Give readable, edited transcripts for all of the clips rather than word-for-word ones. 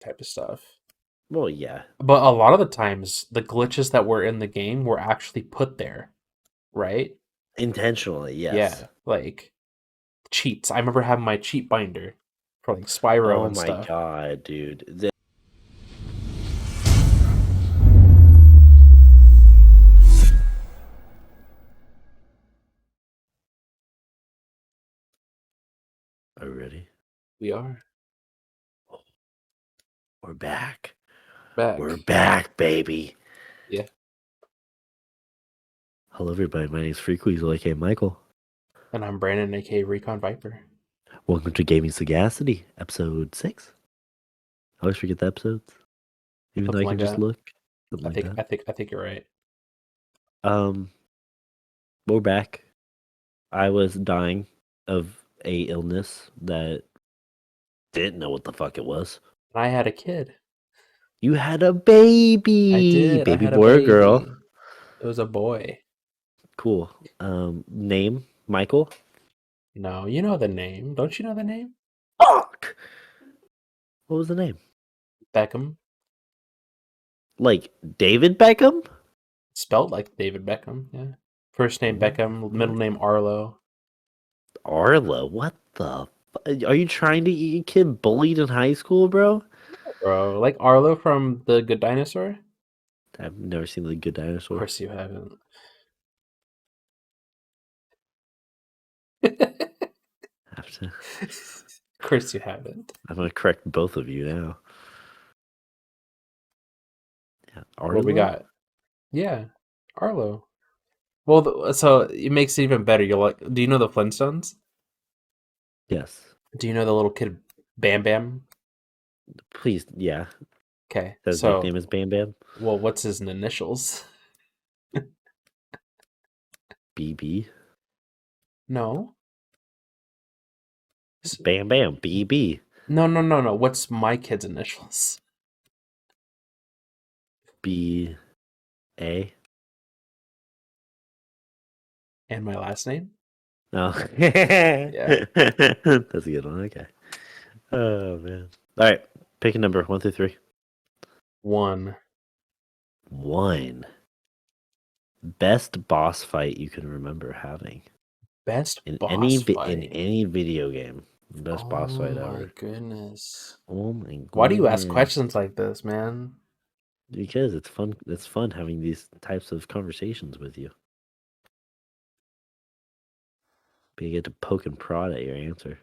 type of stuff. Well, yeah. But a lot of the times, the glitches that were in the game were actually put there, right? Intentionally, yes. Yeah, like cheats. I remember having my cheat binder for like Spyro Oh and my stuff. god, dude. Are you ready? We are We're back. back. We're back, baby. Yeah. Hello, everybody. My name is Freakweasel, aka Michael. And I'm Brandon, aka Recon Viper. Welcome to Gaming Sagacity, episode 6. I always forget the episodes, even though I Something can like just that. look. Something like that. I think you're right. We're back. I was dying of a illness that didn't know what the fuck it was. And I had a kid. You had a baby. I did. I Baby had a boy or girl? baby. It was a boy. Cool. Name Michael. No, you know the name. Don't you know the name? Fuck. What was the name? Beckham. Like David Beckham? Spelled like David Beckham, yeah. First name Beckham, middle name Arlo. Arlo, what the? Are you trying to get your kid bullied in high school, bro? Bro, like Arlo from The Good Dinosaur? I've never seen The Good Of Dinosaur. course you haven't. Have to. Of course you haven't. I'm gonna correct both of you now. Yeah, Arlo? What we got? Yeah, Arlo. Well, so it makes it even better. You're like, do you know the Flintstones? Yes. Do you know the little kid Bam Bam? Please, yeah. Okay, His so nickname is Bam Bam. well, what's his initials? BB. No. Bam Bam. BB. No. What's my kid's initials? B. A. And my last name? Oh. Yeah. That's a good one. Okay. Oh, man. All right. Pick a number 1 through 3. 1. 1. Best boss fight you can remember having Best in boss fight. in any video game. Best boss fight Oh my ever. goodness. Oh my god. Why do you ask questions like this, man? Because it's fun. It's fun having these types of conversations with you. But you get to poke and prod at your answer.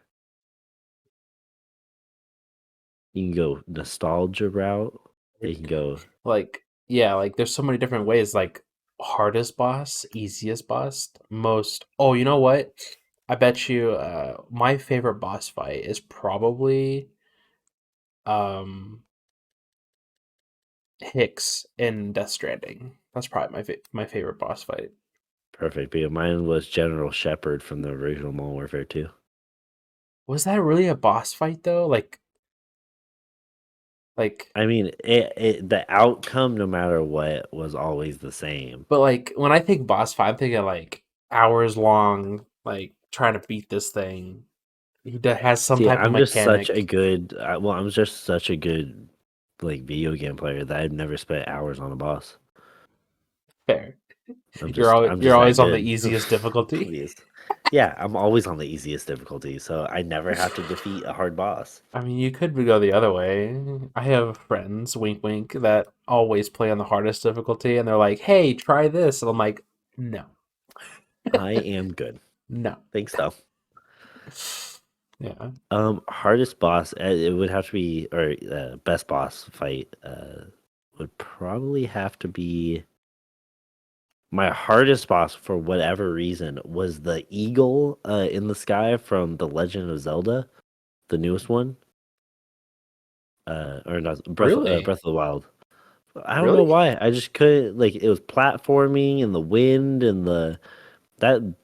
You can go nostalgia route. You can go Like, yeah, like there's so many different ways, like hardest boss, easiest boss, most. Oh, you know what? I bet you my favorite boss fight is probably um Hicks in Death Stranding. That's probably my favorite boss fight. perfect. But mine was General Shepard from the original Modern Warfare 2. Was that really a boss fight though? Like I mean, the outcome, no matter what, was always the same. but like when I think boss fight, I'm thinking like hours long, like trying to beat this thing. He has some See, type of I'm just such mechanic. a good. I'm just such a good like video game player that I've never spent hours on a boss. Fair. I'm You're just that always on the good. easiest difficulty. Please. Yeah, I'm always on the easiest difficulty, so I never have to defeat a hard boss. I mean, you could go the other way. I have friends, wink wink, that always play on the hardest difficulty, and they're like, "Hey, try this," and I'm like, "No, I am good. no." Think so. Yeah. Hardest boss, it would have to be, or best boss fight, would probably have to be. My hardest boss, for whatever reason, was the eagle in the sky from The Legend of Zelda, the newest one. Or not Really? Breath of the Wild. I don't know Really? why. I just couldn't, like, it was platforming and the wind and that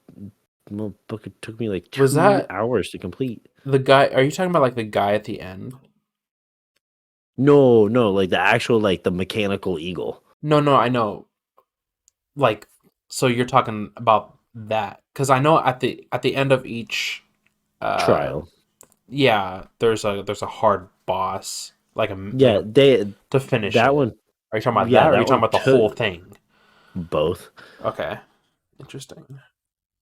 book took me like Was 2 that hours to complete. the guy? Are you talking about like the guy at the end? No, like the actual, like the mechanical eagle. No, I know. Like, so you're talking about that because I know at the end of each Trial. yeah, there's a hard boss. like Yeah, to finish that it. one. Are you talking about Yeah, that, or are you that talking one about the took whole thing? both. Okay, interesting.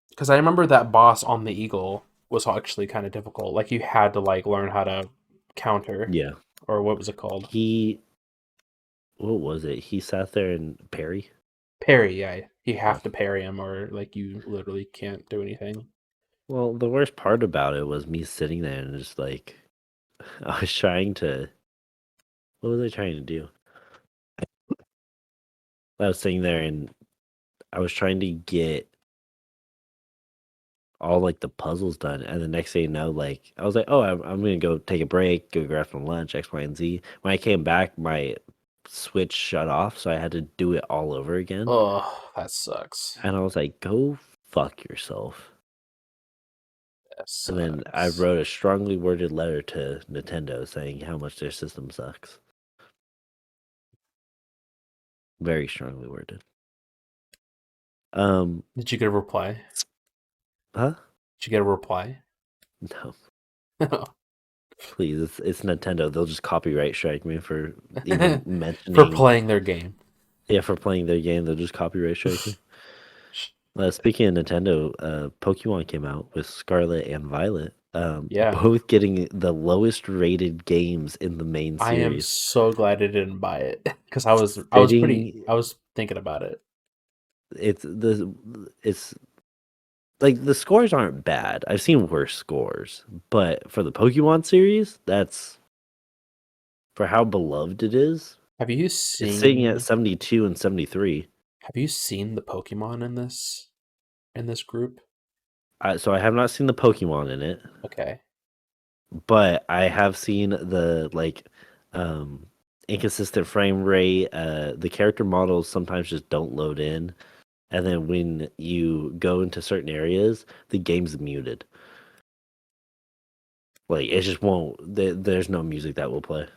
Because I remember that boss on the eagle was actually kind of difficult. Like you had to like learn how to counter, Yeah, or what was it called? he. What was it? He sat there and parry. Parry. Yeah, you Yeah. have to parry him, or like you literally can't do anything. Well, the worst part about it was me sitting there and just like I was trying to. What was I trying to do? I was sitting there and I was trying to get all like the puzzles done, and the next thing you know, like I was like, "Oh, I'm gonna go take a break, go grab some lunch, X, Y, and Z." When I came back, my switch shut off, so I had to do it all over again. Oh, that sucks. And I was like, "Go fuck yourself." That And then I sucks. wrote a strongly worded letter to Nintendo saying how much their system sucks. Very strongly worded. Um, Did you get a reply? huh? Did you get a reply? No, For please. It's Nintendo. They'll just copyright strike me for even mentioning. playing their game. Yeah, for playing their game, they'll just copyright strike me. Speaking of Nintendo, Pokemon came out with Scarlet and Violet, Yeah, both getting the lowest rated games in the main I am series. so glad I didn't buy it because Sitting, I was thinking about it. it's like the scores aren't bad. I've seen worse scores, but for the Pokemon series, that's for how beloved it is. Have you It's sitting at seen 72 and 73. the Pokemon in this group? So I have not seen the Pokemon in it. Okay. But I have seen the like um inconsistent frame rate. The character models sometimes just don't load in, and then when you go into certain areas, the game's muted. Like it just won't. There's no music that will play.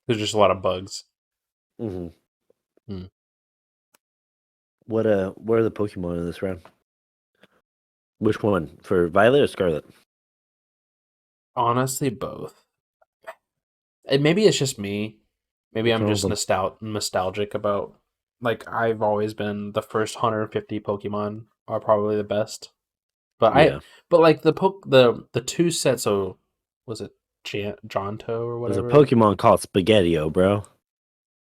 There's just a lot of bugs. Hmm. Hmm. What are the Pokemon in this round? Which one for Violet or Scarlet? Honestly, both. And maybe it's just me. Maybe What's I'm wrong with just them? nostalgic about like I've always been the first 150 Pokemon are probably the best. But Yeah, like the two sets of was it Jonto or there's a whatever? Pokemon called Spaghettio, bro.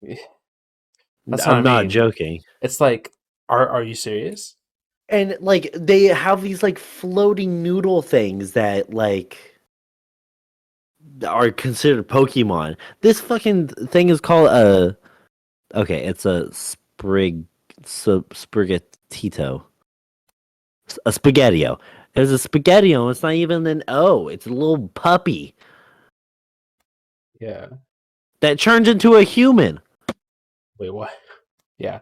That's what I I'm not mean. joking. It's like are you serious? And like they have these like floating noodle things that like are considered Pokemon. This fucking thing is called a okay, it's a sprigatito. A spaghettio. There's a spaghettio, it's not even an O, it's a little puppy Yeah. that turns into a human. Wait, what? Yeah.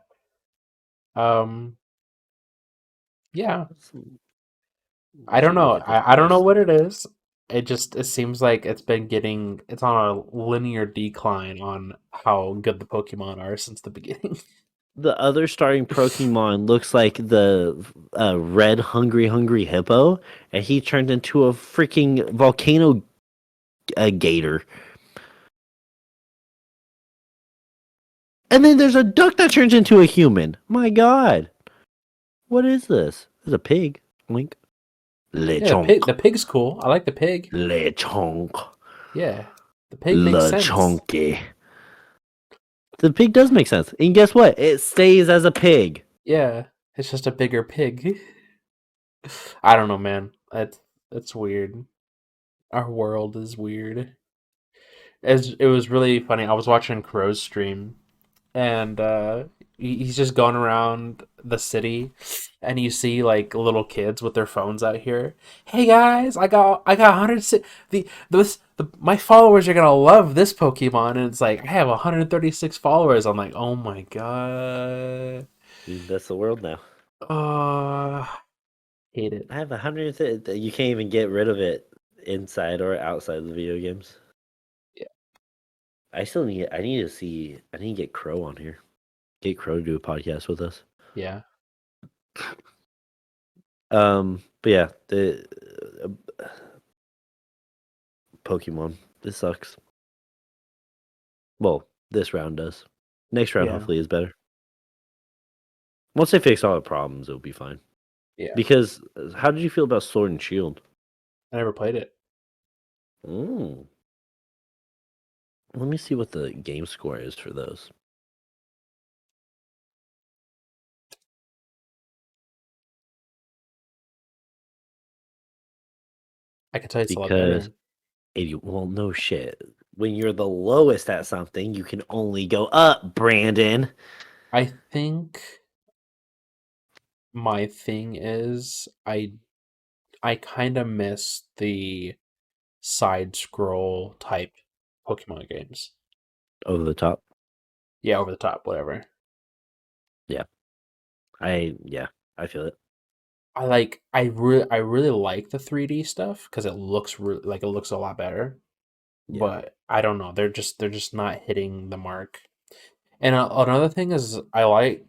Um yeah. I Let's don't know. look at this I don't know boss. what it is. It seems like it's on a linear decline on how good the Pokemon are since the beginning. The other starting Pokemon looks like the red hungry hippo, and he turned into a freaking volcano gator. And then there's a duck that turns into a human. My God, what is this? There's a pig. Link. Yeah, Lechonk. the pig's cool. I like the pig. Lechonk. Yeah. The pig makes sense. Lechonky. The pig does make sense. And guess what? It stays as a pig. Yeah. It's just a bigger pig. I don't know, man. That's weird. Our world is weird. It was really funny. I was watching Crow's stream and he's just going around the city and you see like little kids with their phones out here. Hey guys, I got 106 my followers are going to love this Pokemon and it's like I have 136 followers. I'm like, "Oh my god." That's the world now. Uh hate it. I have 100. You can't even get rid of it inside or outside of the video games. Yeah. I still need. I need to see. I need to get Crow on here. Get Crow to do a podcast with us. Yeah. But yeah, the Pokemon. this sucks. Well, this round does. Next round Yeah, hopefully is better. Once they fix all the problems, it'll be fine. yeah. Because how did you feel about Sword and Shield? I never played it. Mm. Let me see what the game score is for those. I can tell you it's a lot Because better. 80, well, no shit. When you're the lowest at something, you can only go up, Brandon. I think my thing is I kind of miss the side scroll type Pokemon games. Over the top. Yeah, over the top, whatever. Yeah. Yeah, I feel it. I really like the 3D stuff because it looks like it looks a lot better. Yeah. But I don't know, they're just not hitting the mark. And another thing is I like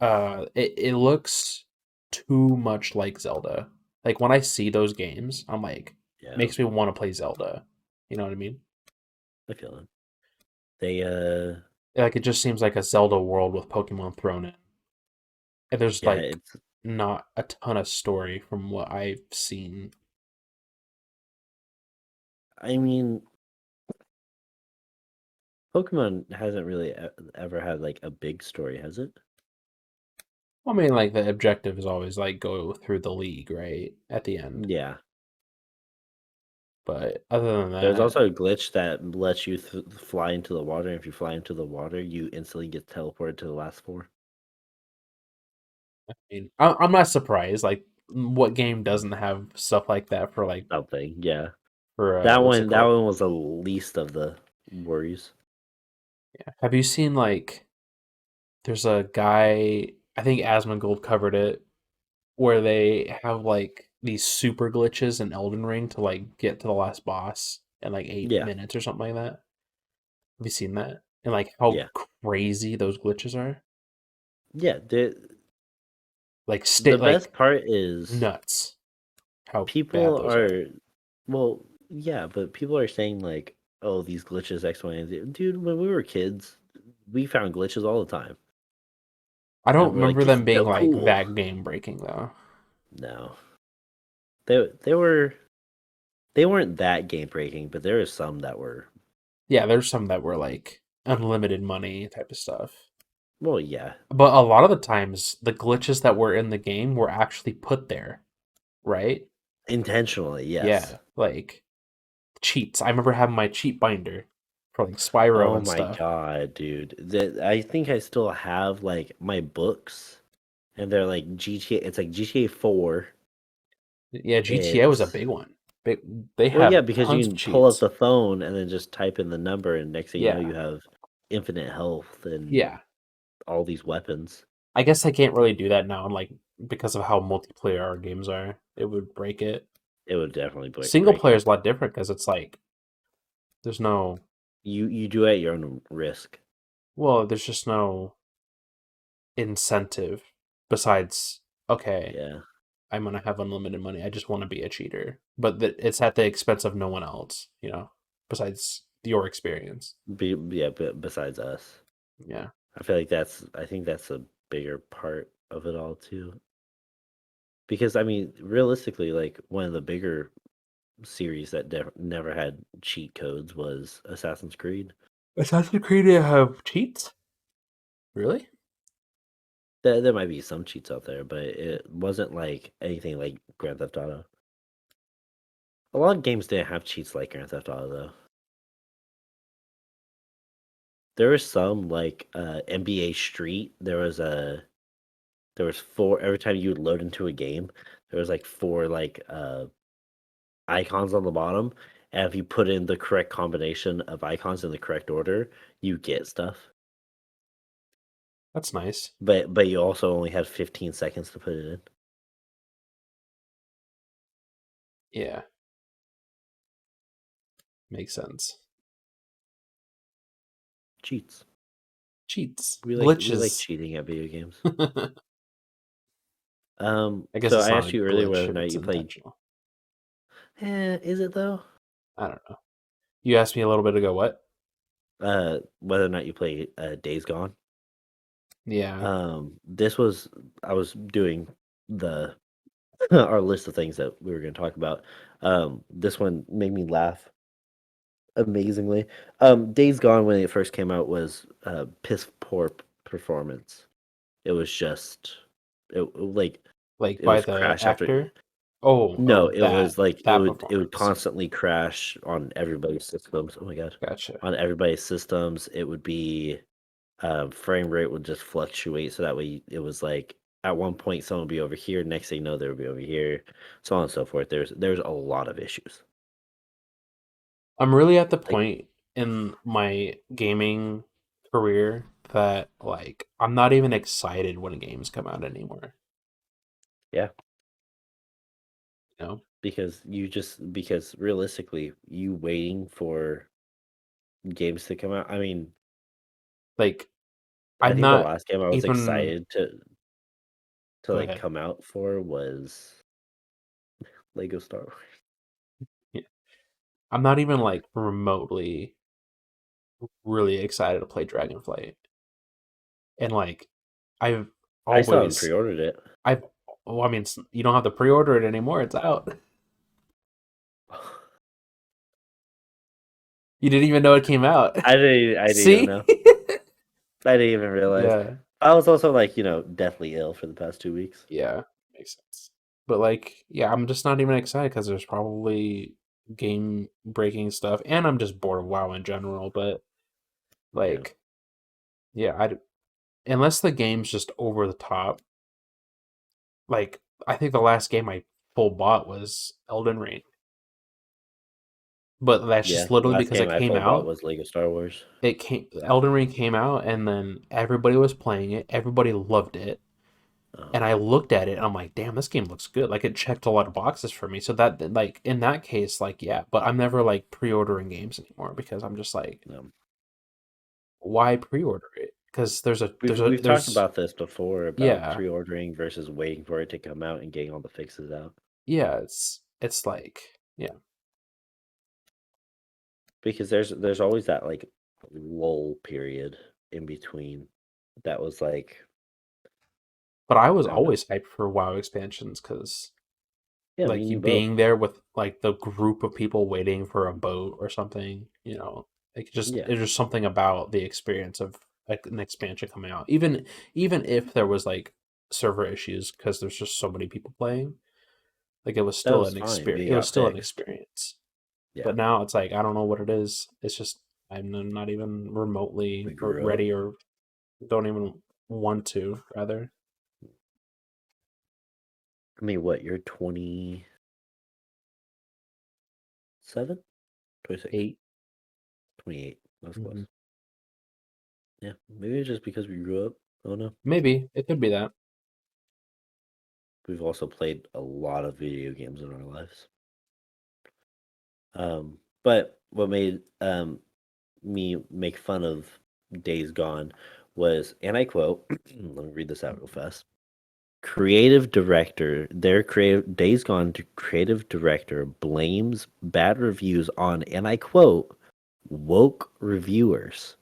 it looks too much like Zelda. Like when I see those games, I'm like Yeah. makes me want to play Zelda. You know what I mean? I feel it. They Like it just seems like a Zelda world with Pokemon thrown in. And there's yeah, like it's not a ton of story from what I've seen. I mean, Pokemon hasn't really ever had like a big story, has it? I mean, like the objective is always like go through the league, right? At the end. Yeah. But other than There's that, also a glitch that lets you fly into the water. And if you fly into the water, you instantly get teleported to the last four. I mean, I'm not surprised. Like, what game doesn't have stuff like that for like Something, yeah. for That what's it one, that called? one was the least of the worries. Yeah. Have you seen like there's a guy I think Asmongold covered it where they have like these super glitches in Elden Ring to like get to the last boss in like eight Yeah, minutes or something like that. Have you seen that? And like how yeah, crazy those glitches are? yeah. Like The like best part is nuts how bad people those are. are, well, yeah, but people are saying like, oh, these glitches X, Y, and Z. Dude, when we were kids, we found glitches all the time, I don't and we're like, remember this them is being so like cool. that game breaking though. No, they were they weren't that game breaking, but there are some that were. Yeah, there's some that were like unlimited money type of stuff. Well, yeah, But a lot of the times the glitches that were in the game were actually put there, right? intentionally, yes. Yeah, like cheats. I remember having my cheat binder for like Spyro Oh and my stuff. god, dude. I think I still have like my books, and they're like GTA. It's like GTA 4. Yeah, GTA was a It's big one. Big, they well, yeah, had because you tons of can pull up cheats. the phone and then just type in the number, and next thing you know, Yeah, you have infinite health and yeah. all these weapons. I guess I can't really do that now, like because of how multiplayer our games are. It would break it. It would definitely Single break player it. is a lot different because it's like there's no You do it at your own risk. there's just no incentive besides okay, Yeah, I'm gonna have unlimited money. I just want to be a cheater, but it's at the expense of no one else, besides your experience. yeah. But besides us, Yeah, I feel like I think that's a bigger part of it all too. Because I mean, realistically, like one of the bigger series that never had cheat codes was Assassin's Creed. Assassin's Creed have cheats. Really? There might be some cheats out there, but it wasn't like anything like Grand Theft Auto. A lot of games didn't have cheats like Grand Theft Auto though. There was some like NBA Street. There was four every time you would load into a game. There was like four like icons on the bottom, and if you put in the correct combination of icons in the correct order, you get stuff. That's nice. But you also only had 15 seconds to put it in. Yeah, makes sense. Cheats. Cheats, We like glitches. cheating at video games. I guess So it's I not asked a you earlier whether glitch or if not it's you played. intentional. Is it though? I don't know. You asked me a little bit ago what? Whether or not you play Days Gone. Yeah, This was I was doing the our list of things that we were going to talk about. This one made me laugh amazingly. Days Gone when it first came out was piss poor performance. It was just like like it by was the crash after. actor. Oh, No, oh, it that was like that it would performance. constantly crash on everybody's systems. Oh my god, Gotcha. on everybody's systems, it would be frame rate would just fluctuate. So that way, it was like at one point someone would be over here, next thing you know, they would be over here, so on and so forth. There's a lot of issues. I'm really at the Like point in my gaming career that like I'm not even excited when games come out anymore. yeah, You know, because realistically, you waiting for games to come out. I mean, like I I'm think the not last game I was even. excited to Go like ahead. come out for was Lego Star Wars. Yeah. I'm not even like remotely really excited to play Dragonflight. And like I've I still haven't always pre-ordered it. I've well, I mean you don't have to pre-order it anymore. It's out. You didn't even know it came out. I didn't even See? know. I didn't even realize. Yeah. I was also like, deathly ill for the past 2 weeks. Yeah. Makes sense. But like, yeah, I'm just not even excited because there's probably game breaking stuff, and I'm just bored of WoW in general. But Yeah. like, yeah, unless the game's just over the top. Like, I think the last game I full bought was Elden Ring, but that's Yeah. just literally Last because game it I came full bought out. was Lego Star Wars. Elden Ring came out, and then everybody was playing it. Everybody loved it, Uh, and I looked at it and I'm like, damn, this game looks good. Like it checked a lot of boxes for me. So that like in that case, like yeah, but I'm never like pre-ordering games anymore because I'm just like, um, why pre-order it? Because we've talked there's about this before about yeah, pre-ordering versus waiting for it to come out and getting all the fixes out. yeah, it's like yeah. Because there's always that like lull period in between that was like But I was I don't know. always hyped for WoW expansions because Yeah, me like and you you both. being there with like the group of people waiting for a boat or something, like just Yeah, it's just something about the experience of like an expansion coming out. Even if there was like server issues because there's just so many people playing, like it was that still was an fine. experience. We It was got still an fixed. experience. Yeah, But now it's like I don't know what it is. It's just I'm not even remotely we or grew up. ready or don't even want to rather. I mean, what, you're 27, 26, 8. 28. That's close. Mhm. Yeah, maybe it's just because we grew up. Oh no. Maybe it could be that. We've also played a lot of video games in our lives. But what made me make fun of Days Gone was, and I quote, let me read this out real fast. Their creative Days Gone creative director blames bad reviews on, and I quote, woke reviewers.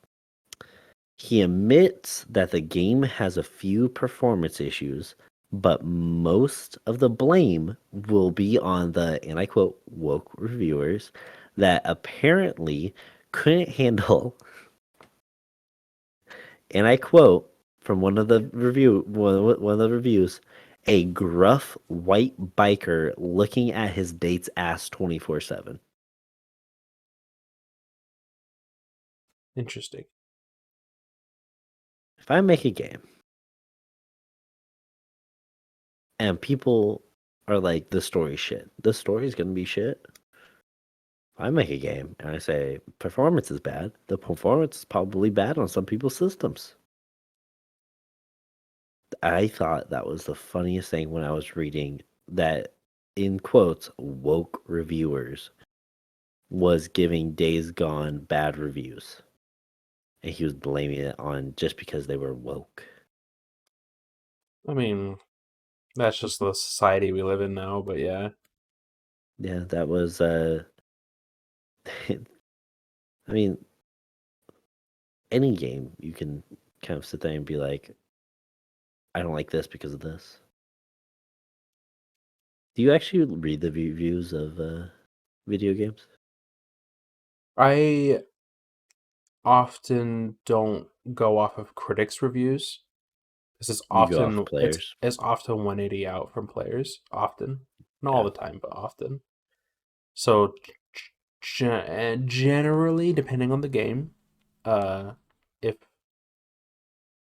He admits that the game has a few performance issues, but most of the blame will be on the, and I quote, woke reviewers that apparently couldn't handle, and I quote from one of the reviews, a gruff white biker looking at his date's ass 24/7. Interesting. If I make a game and people are like, the story shit, the story's gonna be shit. If I make a game and I say performance is bad, the performance is probably bad on some people's systems. I thought that was the funniest thing when I was reading that, in quotes, woke reviewers was giving Days Gone bad reviews. And he was blaming it on just because they were woke. I mean, that's just the society we live in now, but yeah. Yeah, that was I mean, any game you can kind of sit there and be like, I don't like this because of this. Do you actually read the reviews of video games? I often don't go off of critics' reviews. This is You go off often players. it's often 180 out from players. Often, not all Yeah. the time, but often. So generally, depending on the game, uh, if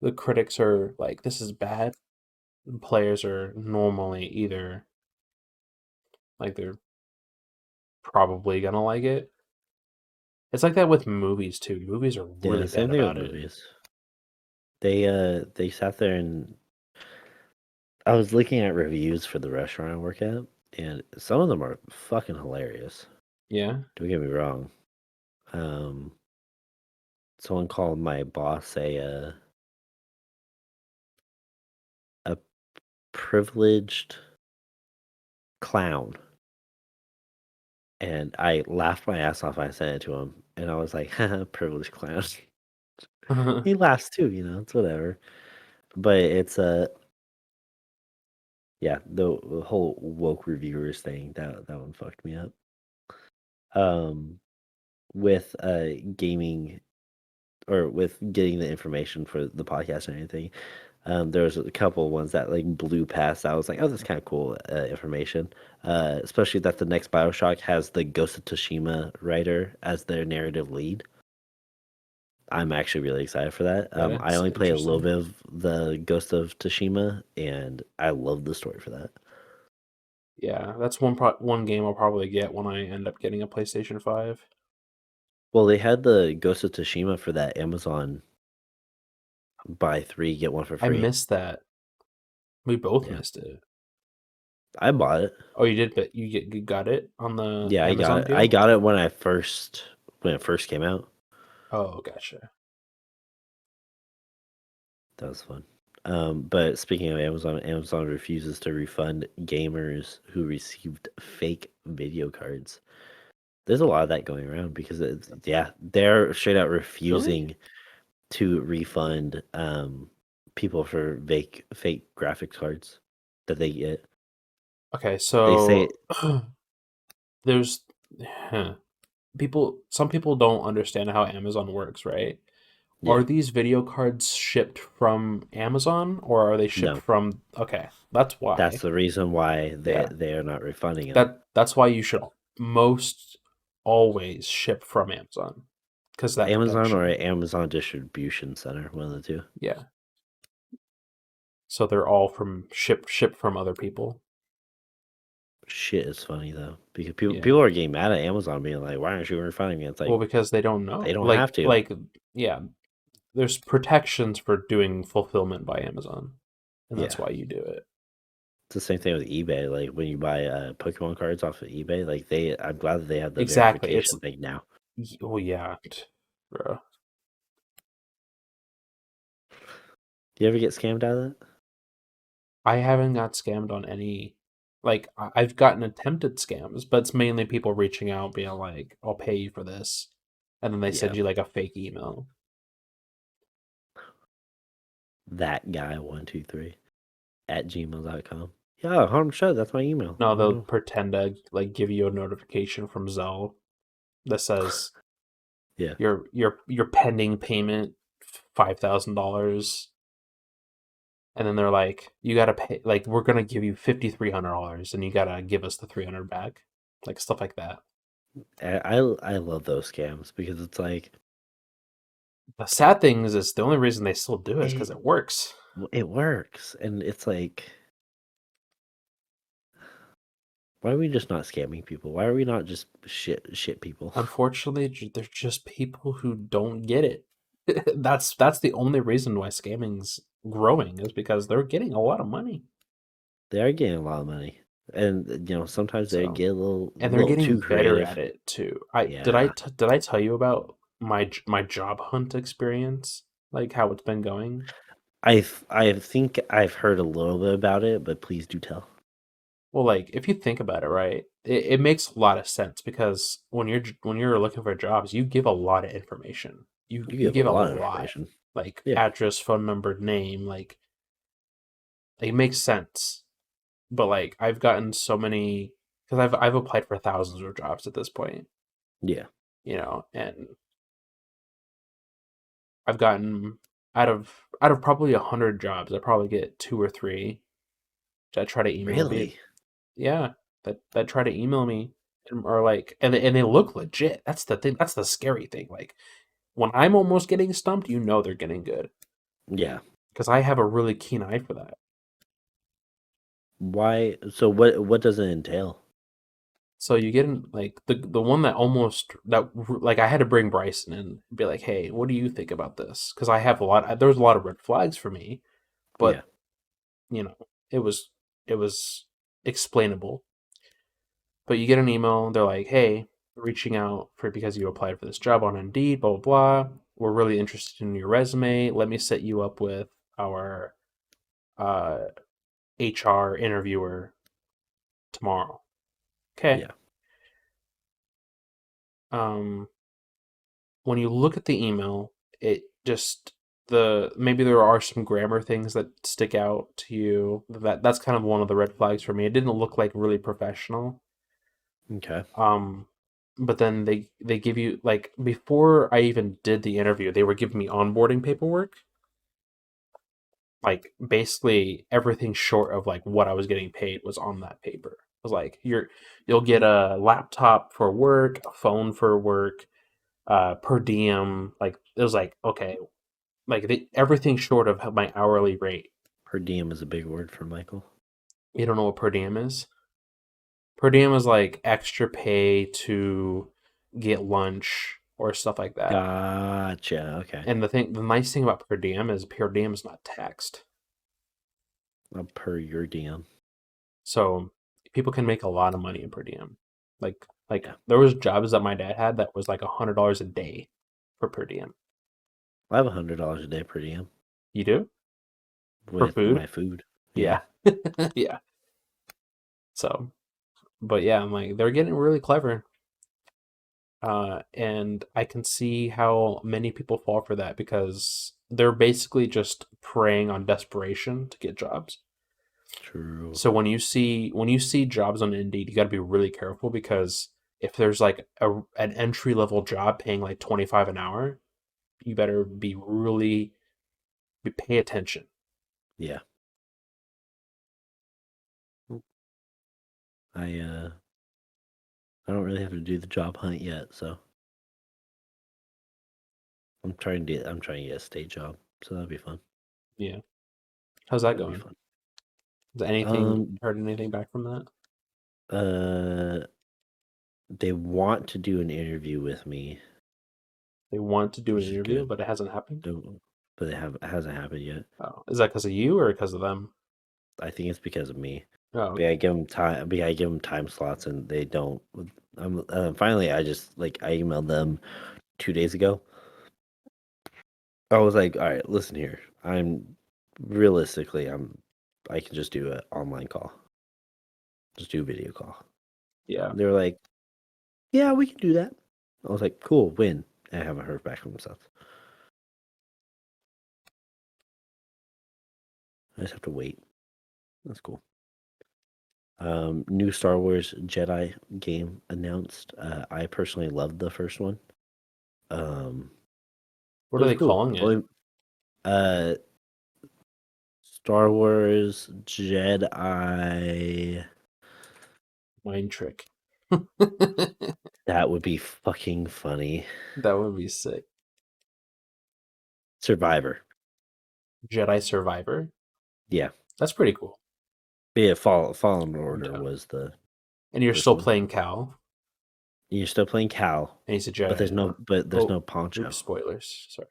the critics are like this is bad, players are normally either like they're probably gonna like it. It's like that with movies too. Movies are Yeah, really bad same thing with about it. movies. They sat there and I was looking at reviews for the restaurant I work at, and some of them are fucking hilarious. Yeah. Don't get me wrong. Um, Someone called my boss a privileged clown, and I laughed my ass off. I sent it to him, and I was like, "Haha, privileged clown." He laughs too, it's whatever. But it's yeah, the whole woke reviewers thing that one fucked me up. Um, with gaming or with getting the information for the podcast and anything. There was a couple ones that like blew past. I was like, oh, that's kind of cool information. Especially that the next Bioshock has the Ghost of Tsushima writer as their narrative lead. I'm actually really excited for that. I That's only play a little interesting. bit of the Ghost of Tsushima, and I love the story for that. Yeah, that's one game I'll probably get when I end up getting a PlayStation 5. Well, they had the Ghost of Tsushima for that Amazon buy three get one for I free. missed that. We both Yeah, missed it. I bought it. Oh, you did, but you got it on the Yeah, I got Amazon it. I deal? got it when it first came out. Oh, gotcha. That was fun. But speaking of Amazon, Amazon refuses to refund gamers who received fake video cards. There's a lot of that going around because yeah, they're straight out Really? refusing to refund people for fake graphics cards that they get. Okay, They say so there's huh, some people don't understand how Amazon works, right? Are yeah, these video cards shipped from Amazon or are they shipped no. from Okay, that's That's why. the reason why Yeah. they are not refunding them. That's why you should most always ship from Amazon because that Amazon or protection. Amazon distribution center, one of the two. Yeah. So they're all from shipped from other people. Shit is funny though because Yeah. people are getting mad at Amazon being like, "Why aren't you refunding me?" It's Well, like because they don't they know. don't have to. Yeah, there's protections for doing fulfillment by Amazon, and that's Yeah, why you do it. it's the same thing with eBay. Like when you buy Pokemon cards off of eBay, like I'm glad that they have the Exactly. It's verification thing now. oh yeah, bro. Do you ever get scammed out of that? I haven't got scammed on any. Like I've gotten attempted scams, but it's mainly people reaching out, being like, "I'll pay you for this," and then they Yeah, send you like a fake email. that guy 123 at gmail.com. Yeah, 100%. That's my email. No, Let me they'll know. pretend to like give you a notification from Zelle that says Yeah, your pending payment $5,000, and then they're like, you gotta pay. Like we're gonna give you $5,300, and you gotta give us the 300 back, like stuff like that. I love those scams because it's like The sad thing is the only reason they still do it is because it it works. it works, and it's like why are we just not scamming people? Why are we not just shit people? Unfortunately, there's just people who don't get it. That's the only reason why scamming's growing is because they're getting a lot of money. They are getting a lot of money, and sometimes they So, get a and they're little too getting better at creative. it too. Yeah, Did I tell you about my job hunt experience? Like how it's been going? I think I've heard a little bit about it, but please do tell. Well, like if you think about it, right, it makes a lot of sense because when you're looking for jobs, you give a lot of information. You You give a give a lot of lot, information. like Yeah, address, phone number, name, like it makes sense. But like I've gotten so many because I've applied for thousands of jobs at this point, yeah, and I've gotten out of probably 100 jobs, I probably get two or three that try to email me. really. Yeah, that try to email me or like, and they look legit. That's the thing. That's the scary thing. Like when I'm almost getting stumped, they're getting good Yeah. because I have a really keen eye for that. Why? So what does it entail? So you get in like the one that almost like I had to bring Bryson in and be like, hey, what do you think about this? Because I have there was a lot of red flags for me, Yeah. but you know it was it was explainable. But you get an email, they're like, hey, reaching out for because you applied for this job on Indeed, blah, blah, blah. We're really interested in your resume. Let me set you up with our uh, HR interviewer tomorrow. Okay. Yeah. Um, when you look at the email, it just maybe there are some grammar things that stick out to you. That's kind of one of the red flags for me. It didn't look like really professional. Okay. Um, but then they give you like before I even did the interview, they were giving me onboarding paperwork, like basically everything short of like what I was getting paid was on that paper. It was like you'll get a laptop for work, a phone for work, per diem. Like it was like okay, like everything short of my hourly rate. Per diem is a big word for Michael. You don't know what per diem is? Per diem is like extra pay to get lunch or stuff like that. Gotcha. Okay. And the nice thing about per diem is not taxed. Per your diem. So people can make a lot of money in per diem. Like Yeah. there was jobs that my dad had that was like $100 a day for per diem. I have $100 a day per diem You do? For with food? my food. Yeah. Yeah. Yeah. So, but yeah, I'm like they're getting really clever. And I can see how many people fall for that because they're basically just preying on desperation to get jobs. True. So when you see jobs on Indeed, you got to be really careful because if there's like an entry level job paying like 25 an hour, you better pay attention. Yeah. I I don't really have to do the job hunt yet, so I'm trying to get a state job. So that'll be fun. Yeah. How's that That'll be going? fun. Is anything Um heard anything back from that? uh they want to do an interview with me, They want to do an which is interview, good. but it hasn't happened. But it hasn't happened yet. Oh, is that because of you or because of them? I think it's because of me. Oh, But I okay. give them time. But I give them time slots, and they don't. Finally, I just I emailed them 2 days ago. I was like, all right, listen here. I can just do an online call, just do a video call. Yeah. They were like, yeah, we can do that. I was like, cool, when? And I haven't heard back from them since. I just have to wait. That's cool. New Star Wars Jedi game announced. I personally loved the first one. Um, What it are was they cool. calling it? Uh, Star Wars Jedi. Mind trick. That would be fucking funny. That would be sick. Survivor. Jedi Survivor. Yeah. That's pretty cool. Yeah, Fallen I'm Order down. was the And you're first still one. playing Cal, You're still playing Cal, and he's a but Jedi now. there's Oh, no Poncho. oops, spoilers. Sorry.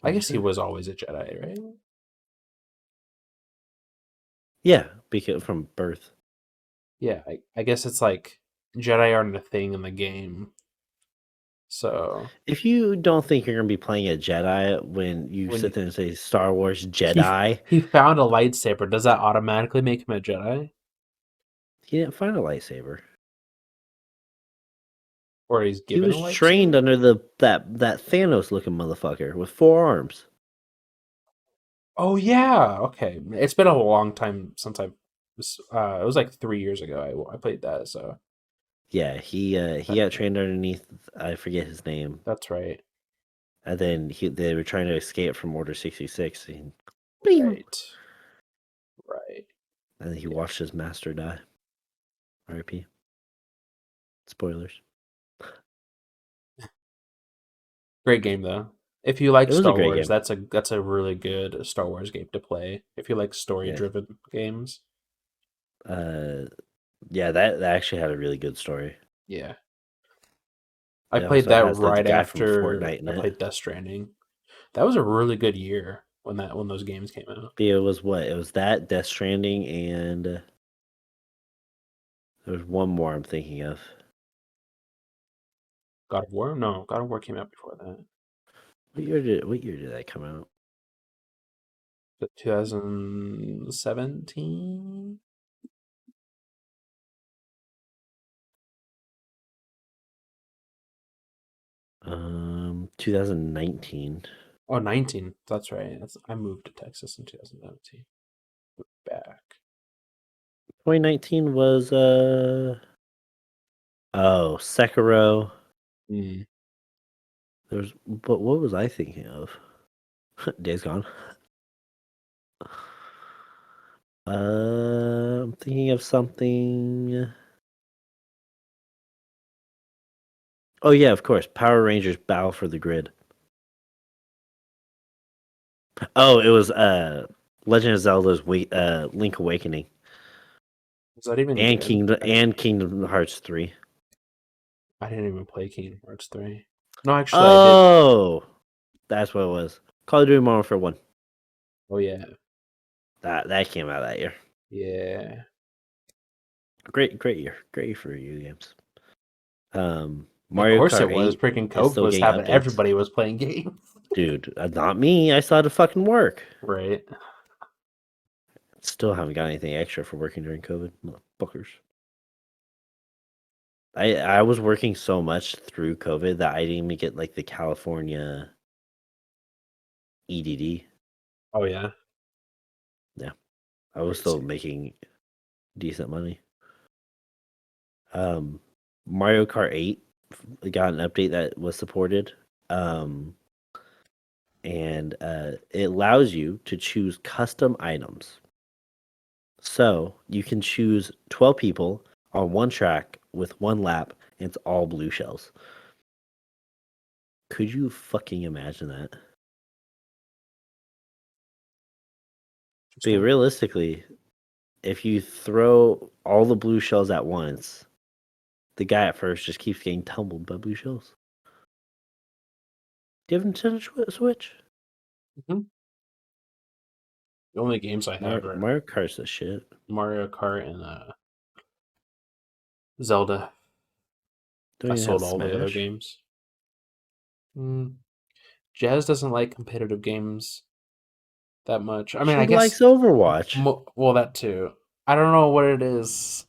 I What'd you guess he say? was always a Jedi, right? Yeah, because from birth. Yeah, I guess it's like Jedi aren't a thing in the game. So If you don't think you're gonna be playing a Jedi when you when sit there and say Star Wars he Jedi, he found a lightsaber, does that automatically make him a Jedi? He didn't find a lightsaber. Or he's He given a was trained lightsaber? under that Thanos looking motherfucker with 4 arms. Oh yeah, okay. It's been a long time since I've. It was like 3 years ago. I played that, so Yeah, he got trained underneath. I forget his name. that's right. And then they were trying to escape from Order 66. And, bing! Right, right. And then he Yeah, watched his master die. R.I.P. Spoilers. great game though. If you like It was a Star great Wars, game. that's a really good Star Wars game to play. If you like story Yeah. driven games, Uh, yeah, that actually had a really good story. yeah. I It played also that has the right guy from after Fortnite in I it. played Death Stranding. That was a really good year when those games came out. It was what? It was that Death Stranding, and there was one more I'm thinking of. God of War? No, God of War came out before that. What year did that come out? 2017? 2019. Oh, 19. That's right. I moved to Texas in 2017. Back. 2019 was Sekiro. Mm. But what was I thinking of? Days Gone. I'm thinking of something. Oh yeah, of course. Power Rangers Battle for the Grid. Oh, it was Legend of Zelda's Link Awakening Was that even and good? Kingdom Hearts 3. I didn't even play Kingdom Hearts 3. No, actually, I did. Oh, that's what it was. Call of Duty Modern Warfare 1. Oh, yeah. That came out that year. Yeah. Great year. Great year for video games. Of Mario course it Kart was. 8 Freaking is COVID still was getting happening. updates. Everybody was playing games. Dude, not me. I still had to fucking work. Right. Still haven't got anything extra for working during COVID. Motherfuckers. I was working so much through COVID that I didn't even get like the California EDD. Oh, yeah. Yeah, I was still Crazy. making decent money. Um, Mario Kart 8 got an update that was supported. Um, and it allows you to choose custom items. So you can choose 12 people on one track with one lap, and it's all blue shells. Could you fucking imagine that? But Interesting. realistically, if you throw all the blue shells at once, the guy at first just keeps getting tumbled by blue shells. Do you have a Nintendo Switch? Hmm. The only games I have are Mario Kart's the shit. Mario Kart and Zelda. Don't I even have sold all the other Smash. games. Mm. Jazz doesn't like competitive games that much. I mean, She I guess, likes Overwatch. well, that too. I don't know what it is.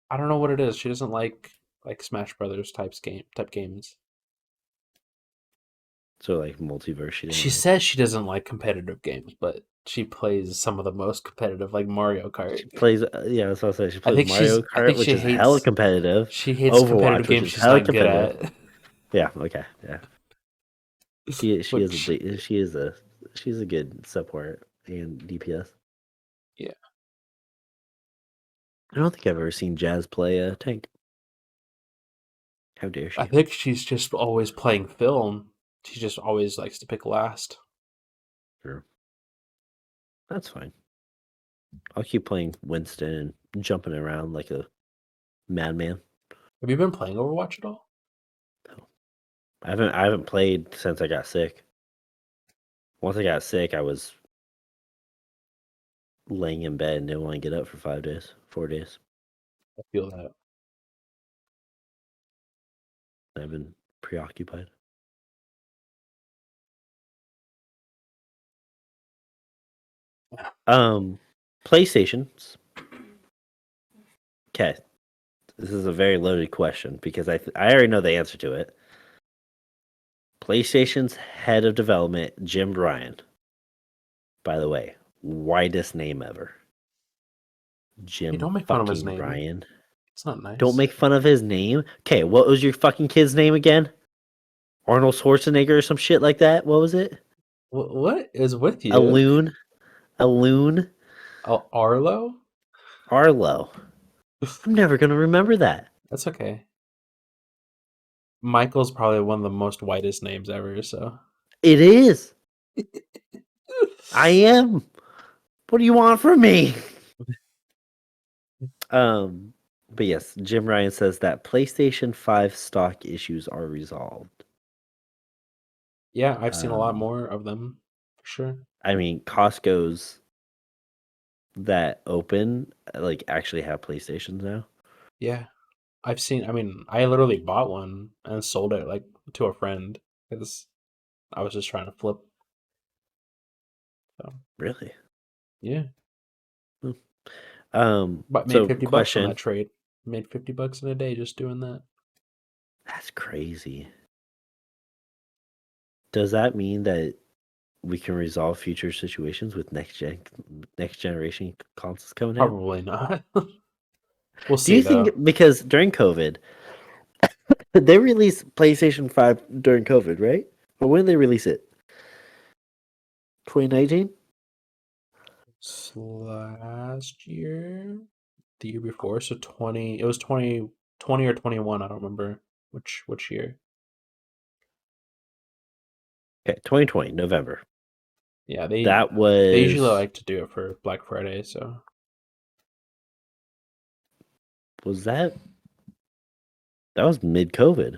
I don't know what it is. She doesn't like Smash Brothers type games. So like multiverse, she didn't She like. says she doesn't like competitive games, but she plays some of the most competitive, like Mario Kart. She plays, yeah, that's what I said. She I plays think Mario I Kart, think which is hella competitive. she hates competitive Overwatch, which games is she's hella not good competitive. at. Yeah, okay, yeah. She is Which, she's a good support and DPS. yeah, I don't think I've ever seen Jazz play a tank. How dare I she? think she's just always playing film. She just always likes to pick last. Sure, that's fine. I'll keep playing Winston and jumping around like a madman. Have you been playing Overwatch at all? No. I haven't played since I got sick. Once I got sick, I was laying in bed and didn't want to get up for 5 days, 4 days. I feel that. I've been preoccupied. Yeah. Um, PlayStations Okay, this is a very loaded question because I already know the answer to it. PlayStation's head of development, Jim Ryan. By the way, widest name ever. Hey, Jim don't make fun of his fucking name. Ryan. It's not Don't nice. make fun of his name. Okay, what was your fucking kid's name again? Arnold Schwarzenegger or some shit like that? What was it? What is with A you? loon? A loon? Oh, Arlo? Arlo. I'm never gonna remember that. That's okay. Michael's probably one of the most whitest names ever, so. It is. I am. What do you want from me? Um, but yes, Jim Ryan says that PlayStation 5 stock issues are resolved. Yeah, I've seen a lot Um, more of them, for sure. I mean, Costco's that open like actually have PlayStations now. Yeah, I've seen. I mean, I literally bought one and sold it like to a friend because I was just trying to flip. So Really? yeah, Hmm. but made So 50 bucks on question. that trade. Made 50 bucks in a day just doing that. That's crazy. Does that mean that we can resolve future situations with next generation consoles coming out? Probably not. We'll Do see you think though. because during COVID, they released PlayStation 5 during COVID, right? Or when did they release it? 2019? Last year, the year before, so 20. It was 2020 or 21. I don't remember which year. Okay, 2020, November. Yeah, That they usually was like to do it for Black Friday. So was that was mid-COVID,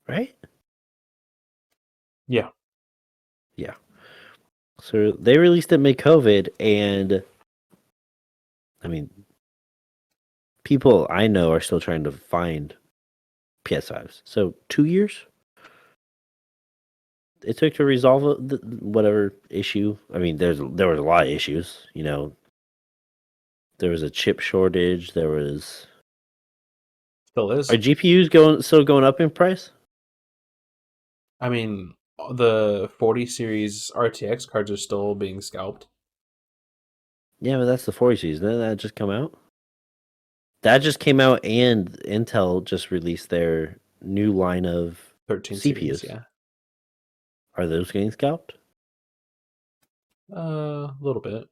right? yeah, Yeah. So they released it mid-COVID, and I mean, people I know are still trying to find PS5s. So 2 years it took to resolve whatever issue. I mean, there was a lot of issues. You know, there was a chip shortage. There was still are is. GPUs still going up in price? I mean, the 40 series RTX cards are still being scalped. Yeah, but that's the 40 series. Didn't that just come out? That just came out, and Intel just released their new line of 13 series, CPUs. yeah. Are those getting scalped? A little bit.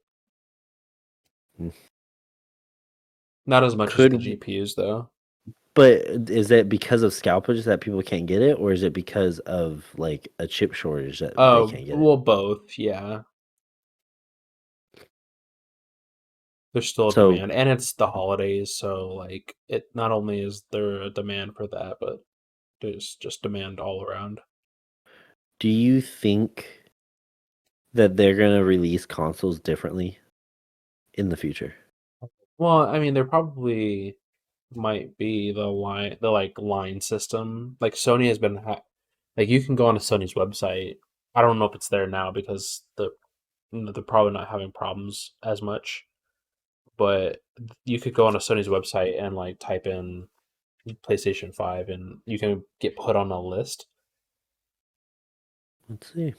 Hmm. Not as much as the Could GPUs though. But is it because of scalpage that people can't get it, or is it because of like a chip shortage that they Oh, can't get it? well, both, yeah. There's still a So, demand, and it's the holidays, so like it not only is there a demand for that, but there's just demand all around. do you think that they're gonna release consoles differently in the future? Well, I mean, there probably might be the like line system. Like Sony has been like you can go on to Sony's website. I don't know if it's there now because they're probably not having problems as much. But you could go on to Sony's website and like type in PlayStation 5 and you can get put on a list. Let's see.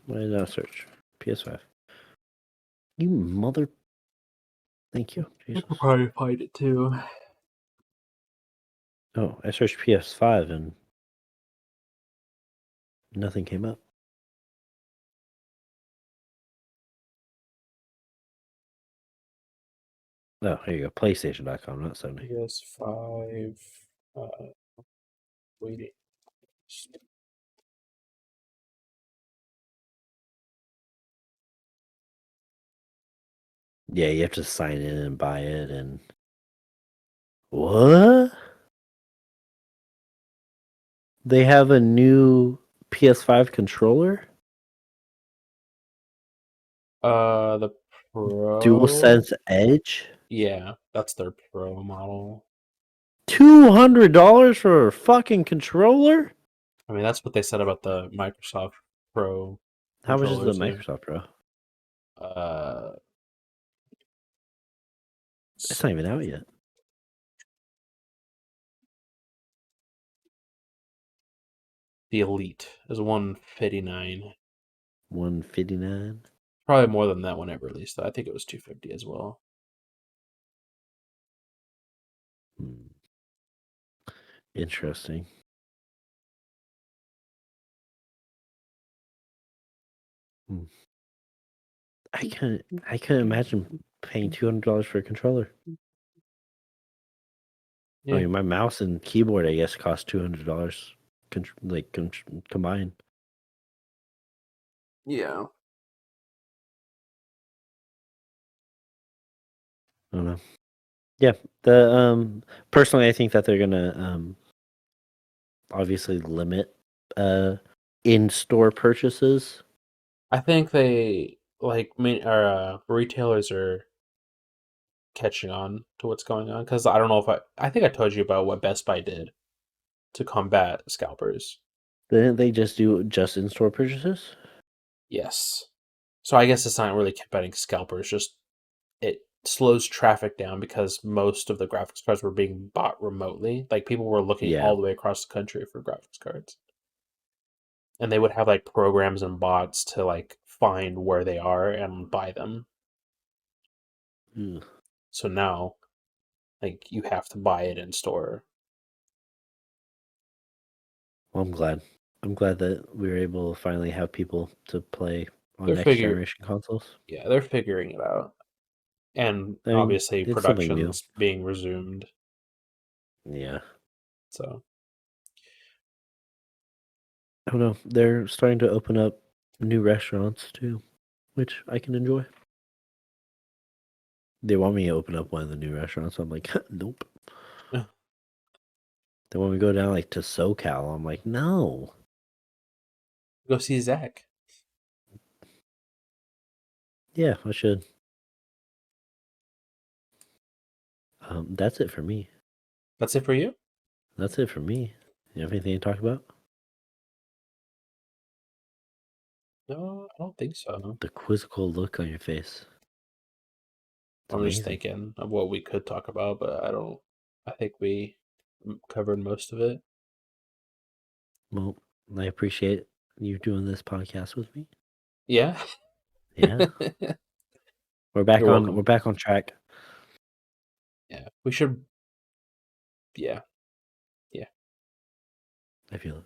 Why did I search PS5? You mother. Thank you, You could Jesus. probably find it too. Oh, I searched PS5 and nothing came up. Oh, here you go. PlayStation.com, not Sony. PS5 waiting. Yeah, you have to sign in and buy it. And what? They have a new PS5 controller? The DualSense Pro. Edge? Yeah, that's their Pro model. $200 for a fucking controller? I mean, that's what they said about the Microsoft Pro How much is the controllers here. Microsoft Pro? Uh, It's s- not even out yet. the Elite is 159. 159. Probably more than that when it released. I think it was 250 as well. Hmm. Interesting. Hmm. I couldn't imagine paying $200 for a controller. I Yeah. mean, my mouse and keyboard, I guess, cost $200, combined. Yeah. I don't know. Yeah, the personally, I think that they're gonna obviously limit in-store purchases. I think they retailers are catching on to what's going on because I don't know if I think I told you about what Best Buy did to combat scalpers. Didn't they just do just in-store purchases? Yes. So I guess it's not really combating scalpers, just it slows traffic down because most of the graphics cards were being bought remotely. Like people were looking Yeah. all the way across the country for graphics cards. And they would have like programs and bots to like find where they are and buy them. Ugh. So now like you have to buy it in store. Well, I'm glad. I'm glad that we were able to finally have people to play on They're next figure generation consoles. Yeah, they're figuring it out. And I mean, obviously it's something new. production's being resumed. Yeah. So I don't know. They're starting to open up new restaurants too, which I can enjoy. They want me to open up one of the new restaurants. I'm like, nope. They want me to go down like to SoCal. I'm like, no. go see Zach. Yeah, I should. That's it for me. That's it for you? That's it for me. You have anything to talk about? No, I don't think so. The quizzical look on your face. It's I'm just amazing. thinking of what we could talk about, but I think we covered most of it. Well, I appreciate you doing this podcast with me. Yeah. Yeah. We're You're back on welcome. we're back on track. Yeah. We should yeah. Yeah. I feel it.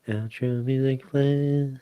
Outro music play.